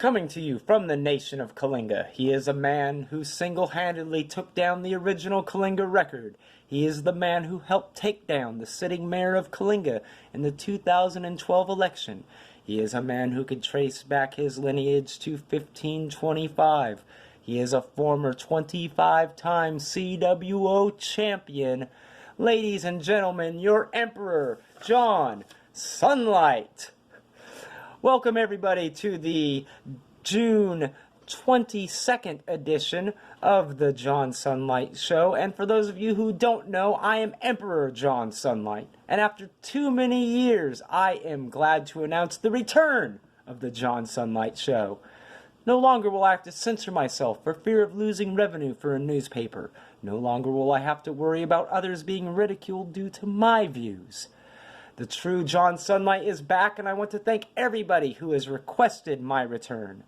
Coming to you from the nation of Kalinga, he is a man who single-handedly took down the original Kalinga record. He is the man who helped take down the sitting mayor of Kalinga in the 2012 election. He is a man who could trace back his lineage to 1525. He is a former 25-time CWO champion. Ladies and gentlemen, your Emperor, John Sunlight. Welcome everybody to the June 22nd edition of the John Sunlight Show. And for those of you who don't know, I am Emperor John Sunlight. And after too many years, I am glad to announce the return of the John Sunlight Show. No longer will I have to censor myself for fear of losing revenue for a newspaper. No longer will I have to worry about others being ridiculed due to my views. The true John Sunlight is back, and I want to thank everybody who has requested my return.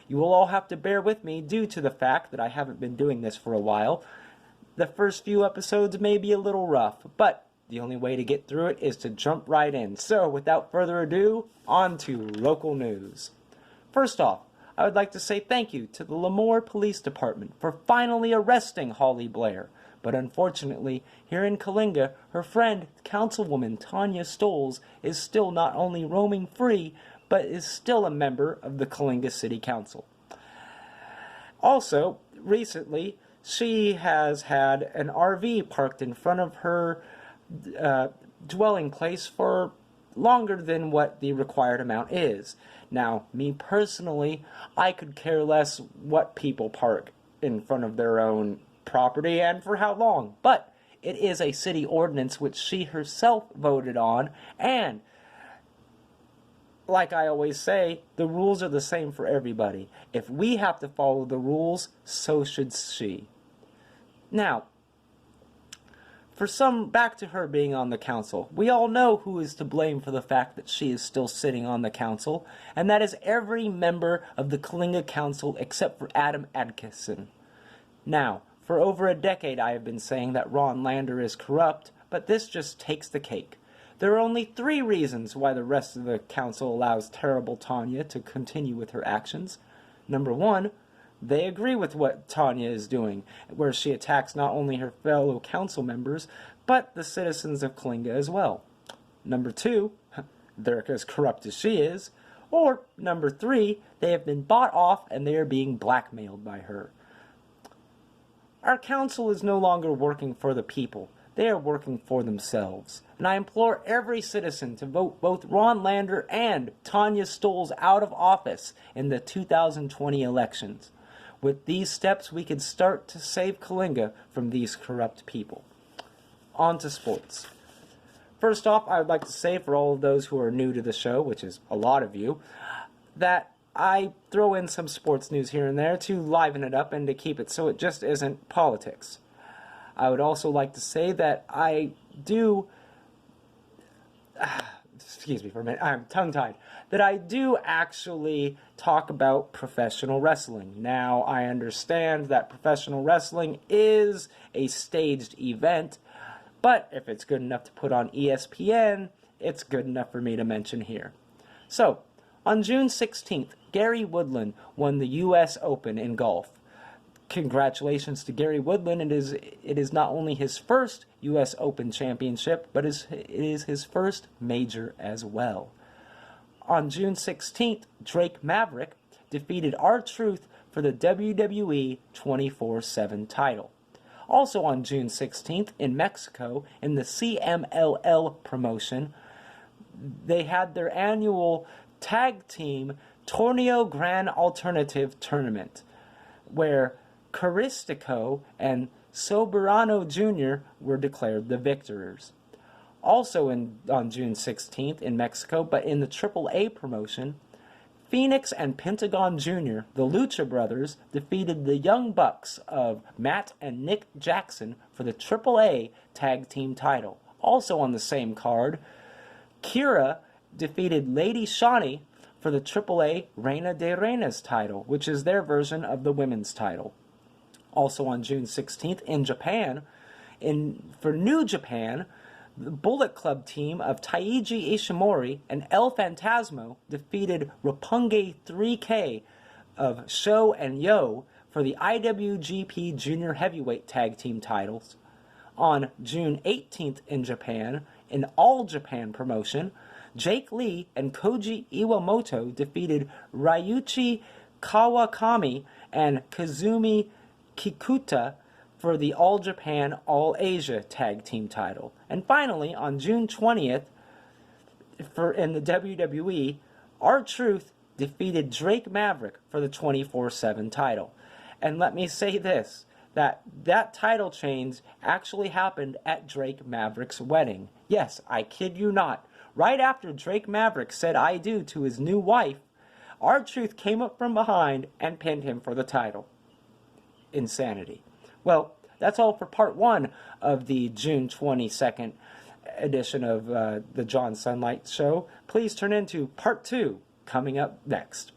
You will all have to bear with me due to the fact that I haven't been doing this for a while. The first few episodes may be a little rough, but the only way to get through it is to jump right in. So, without further ado, on to local news. First off, I would like to say thank you to the Lemoore Police Department for finally arresting Holly Blair. But unfortunately, here in Kalinga, her friend, Councilwoman Tanya Stoles, is still not only roaming free, but is still a member of the Kalinga City Council. Also, recently, she has had an RV parked in front of her dwelling place for longer than what the required amount is. Now, me personally, I could care less what people park in front of their own property and for how long, but it is a city ordinance which she herself voted on, and like I always say, the rules are the same for everybody. If we have to follow the rules, so should she. Now, back to her being on the council. We all know who is to blame for the fact that she is still sitting on the council, and that is every member of the Kalinga Council except for Adam Adkisson. Now, for over a decade I have been saying that Ron Lander is corrupt, but this just takes the cake. There are only 3 reasons why the rest of the council allows terrible Tanya to continue with her actions. Number 1, they agree with what Tanya is doing, where she attacks not only her fellow council members, but the citizens of Kalinga as well. Number 2, they're as corrupt as she is. Or, number 3, they have been bought off and they are being blackmailed by her. Our council is no longer working for the people. They are working for themselves. And I implore every citizen to vote both Ron Lander and Tanya Stoles out of office in the 2020 elections. With these steps, we can start to save Kalinga from these corrupt people. On to sports. First off, I would like to say for all of those who are new to the show, which is a lot of you, that I throw in some sports news here and there to liven it up and to keep it so it just isn't politics. I would also like to say that I do, excuse me for a minute, I'm tongue-tied, that I do actually talk about professional wrestling. Now, I understand that professional wrestling is a staged event, but if it's good enough to put on ESPN, it's good enough for me to mention here. So, on June 16th, Gary Woodland won the U.S. Open in golf. Congratulations to Gary Woodland. It is not only his first U.S. Open championship, but it is his first major as well. On June 16th, Drake Maverick defeated R-Truth for the WWE 24/7 title. Also on June 16th, in Mexico, in the CMLL promotion, they had their annual tag team Torneo Gran Alternative Tournament, where Caristico and Soberano Jr. were declared the victors. Also on June 16th in Mexico, but in the AAA promotion, Phoenix and Pentagon Jr., the Lucha Brothers, defeated the Young Bucks of Matt and Nick Jackson for the AAA Tag Team title. Also on the same card, Kira defeated Lady Shani for the AAA Reina de Reinas title, which is their version of the women's title. Also on June 16th in Japan, for New Japan, The Bullet Club team of Taiji Ishimori and El Phantasmo defeated Roppongi 3K of Sho and Yo for the IWGP Junior Heavyweight Tag Team titles. On June 18th in Japan, in All Japan promotion, Jake Lee and Koji Iwamoto defeated Ryuichi Kawakami and Kazumi Kikuta for the All Japan All Asia Tag Team title. And finally, on June 20th, in the WWE, R-Truth defeated Drake Maverick for the 24/7 title. And let me say this, that title change actually happened at Drake Maverick's wedding. Yes, I kid you not. Right after Drake Maverick said "I do" to his new wife, R-Truth came up from behind and pinned him for the title. Insanity. Well, that's all for part 1 of the June 22nd edition of the John Sunlight Show. Please turn into part 2 coming up next.